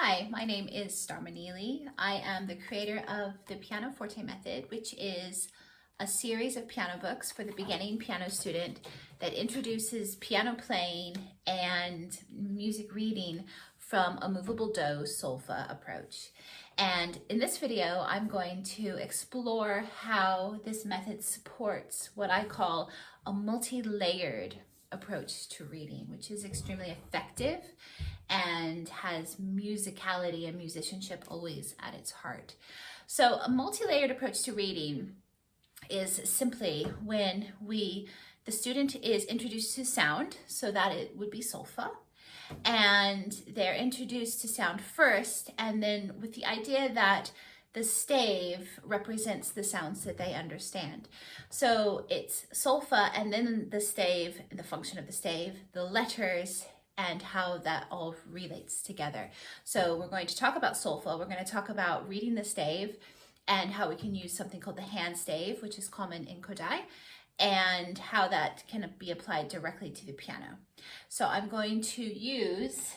Hi, my name is Starma Neely. I am the creator of the Pianoforte Method, which is a series of piano books for the beginning piano student that introduces piano playing and music reading from a movable do solfa approach. And in this video, I'm going to explore how this method supports what I call a multi-layered approach to reading, which is extremely effective and has musicality and musicianship always at its heart. So a multi-layered approach to reading is simply when the student is introduced to sound, so that it would be solfa, and they're introduced to sound first, and then with the idea that the stave represents the sounds that they understand. So it's solfa and then the stave, the function of the stave, the letters, and how that all relates together. So we're going to talk about solfa, we're going to talk about reading the stave and how we can use something called the hand stave, which is common in Kodaly, and how that can be applied directly to the piano. So I'm going to use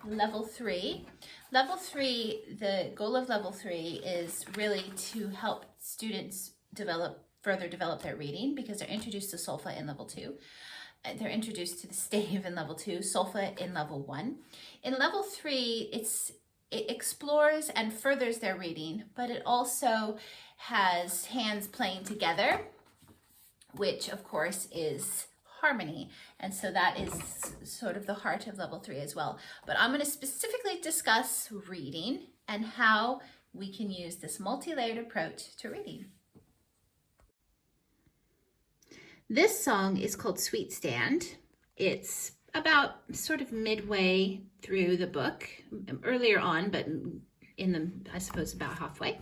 level 3. Level 3, the goal of level 3 is really to help students further develop their reading, because they're introduced to solfa in level 2. They're introduced to the stave in level 2, solfa in level 1. In level 3, it explores and furthers their reading, but it also has hands playing together, which of course is harmony. And so that is sort of the heart of level 3 as well. But I'm going to specifically discuss reading and how we can use this multi-layered approach to reading. This song is called Sweet Stand. It's about sort of midway through the book, earlier on, but I suppose about halfway.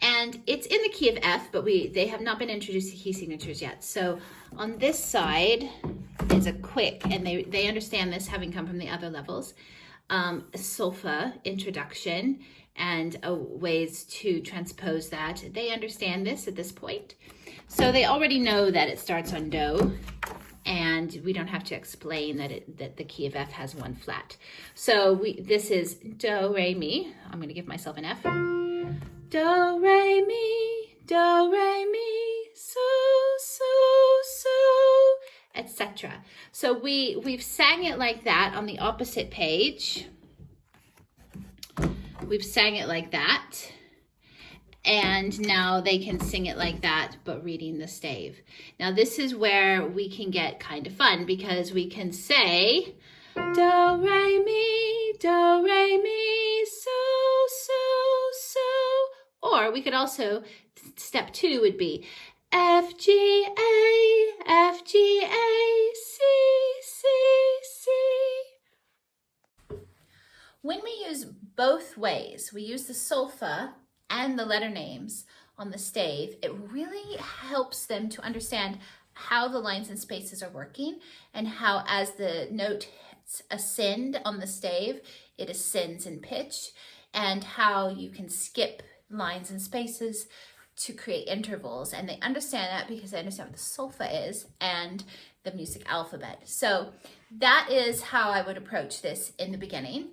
And it's in the key of F, but they have not been introduced to key signatures yet. So on this side is a quick, and they understand this having come from the other levels, solfa introduction and ways to transpose that. They understand this at this point. So they already know that it starts on do, and we don't have to explain that the key of F has one flat. So this is do, re, mi. I'm going to give myself an F. Do, re, mi, so, etc. So we've sang it like that on the opposite page. We've sang it like that. And now they can sing it like that, but reading the stave. Now this is where we can get kind of fun, because we can say do, re, mi, so, or we could also, step 2 would be F, G, A, C. When we use both ways, we use the solfa and the letter names on the stave, it really helps them to understand how the lines and spaces are working, and how as the note ascend on the stave, it ascends in pitch, and how you can skip lines and spaces to create intervals. And they understand that because they understand what the solfa is and the music alphabet. So that is how I would approach this in the beginning.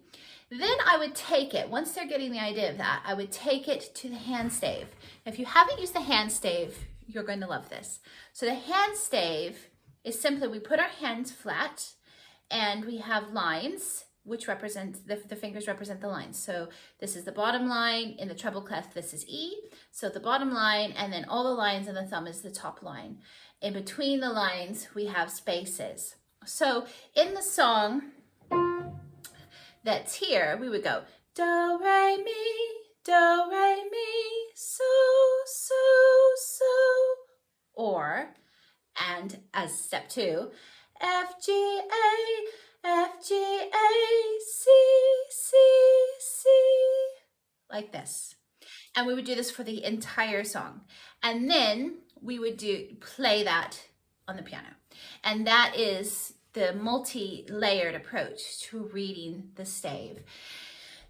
Then I would take it, once they're getting the idea of that, I would take it to the hand stave. If you haven't used the hand stave, you're going to love this. So the hand stave is simply, we put our hands flat and we have lines, which represent, the fingers represent the lines. So this is the bottom line. In the treble clef, this is E. So the bottom line, and then all the lines, and the thumb is the top line. In between the lines, we have spaces. So in the song that's here, we would go do, re, mi, so, or, and as step 2, F, G, A, C, like this. And we would do this for the entire song. And then we would play that on the piano. And that is the multi-layered approach to reading the stave.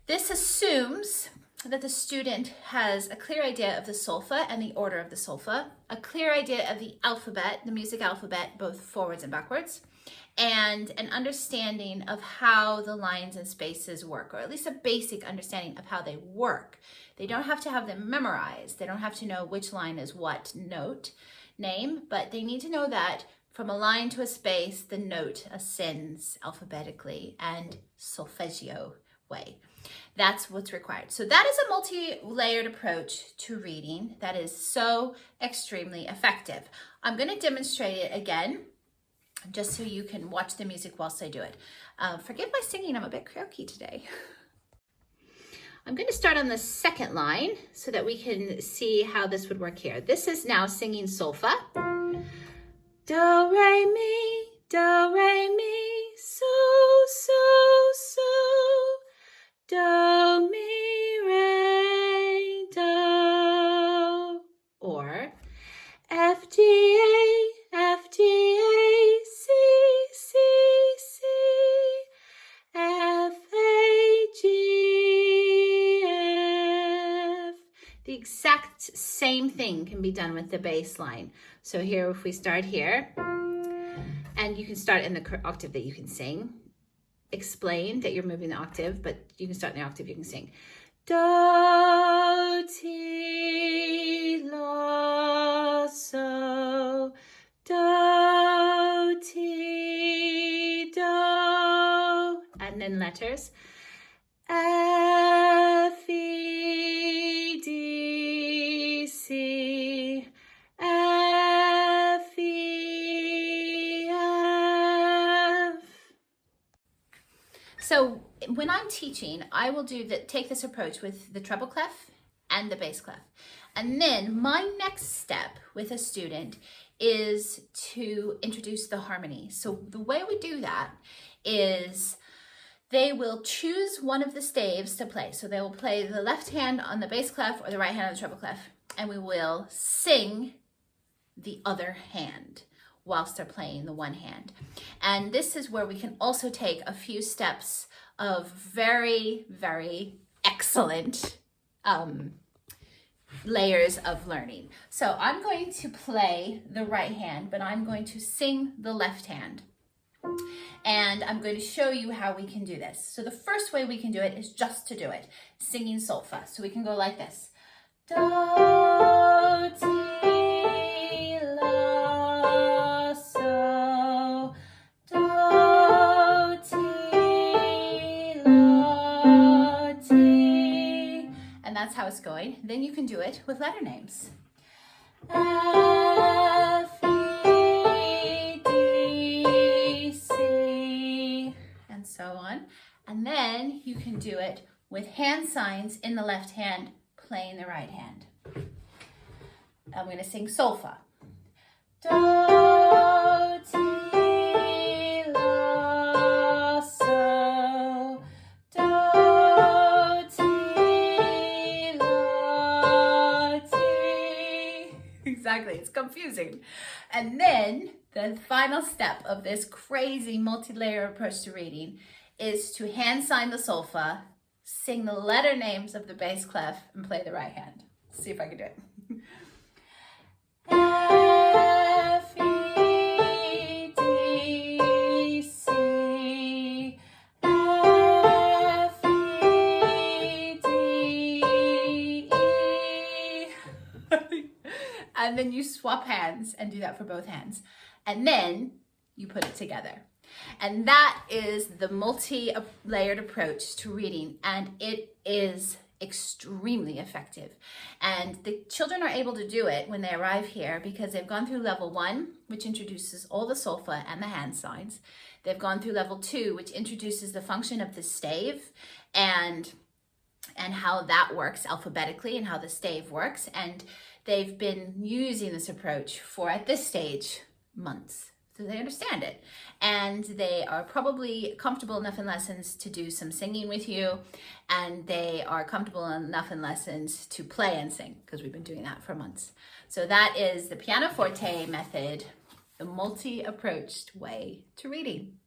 This assumes that the student has a clear idea of the solfa and the order of the solfa, a clear idea of the alphabet, the music alphabet, both forwards and backwards, and an understanding of how the lines and spaces work, or at least a basic understanding of how they work. They don't have to have them memorized. They don't have to know which line is what note name, but they need to know that from a line to a space, the note ascends alphabetically and solfeggio way. That's what's required. So that is a multi-layered approach to reading that is so extremely effective. I'm going to demonstrate it again, just so you can watch the music whilst I do it. Forgive my singing, I'm a bit croaky today. I'm going to start on the second line so that we can see how this would work here. This is now singing solfa. Do, re, mi, so, so. Do, mi, re, do. Or F, G, A, C, F, A, G, F. The exact same thing can be done with the bass line. So here, if we start here, and you can start in the octave that you can sing. Explain that you're moving the octave, but you can start in the octave you can sing. Do, ti, la, so. Do, ti, do. And then letters. F, E, D, C. F, E, F. So when I'm teaching, I will take this approach with the treble clef and the bass clef. And then my next step with a student is to introduce the harmony. So the way we do that is they will choose one of the staves to play. So they will play the left hand on the bass clef or the right hand on the treble clef, and we will sing the other hand whilst they're playing the one hand. And this is where we can also take a few steps of very, very excellent layers of learning. So I'm going to play the right hand, but I'm going to sing the left hand. And I'm going to show you how we can do this. So the first way we can do it is just to do it, singing solfa. So we can go like this. Do, ti, la, so. Do, ti, la, ti. And that's how it's going. Then you can do it with letter names. F, E, D, C, and so on. And then you can do it with hand signs in the left hand, playing the right hand. I'm going to sing solfa. Do, ti, la, so. Do, ti, la, ti. Exactly, it's confusing. And then the final step of this crazy multi-layer approach to reading is to hand sign the solfa, sing the letter names of the bass clef, and play the right hand. Let's see if I can do it. F, E, D, C. F, E, D, E. And then you swap hands and do that for both hands. And then you put it together. And that is the multi-layered approach to reading, and it is extremely effective. And the children are able to do it when they arrive here because they've gone through level 1, which introduces all the solfa and the hand signs. They've gone through level 2, which introduces the function of the stave and how that works alphabetically and how the stave works. And they've been using this approach for, at this stage, months. So they understand it, and they are probably comfortable enough in lessons to do some singing with you, and they are comfortable enough in lessons to play and sing, because we've been doing that for months. So that is the pianoforte method, the multi-approached way to reading.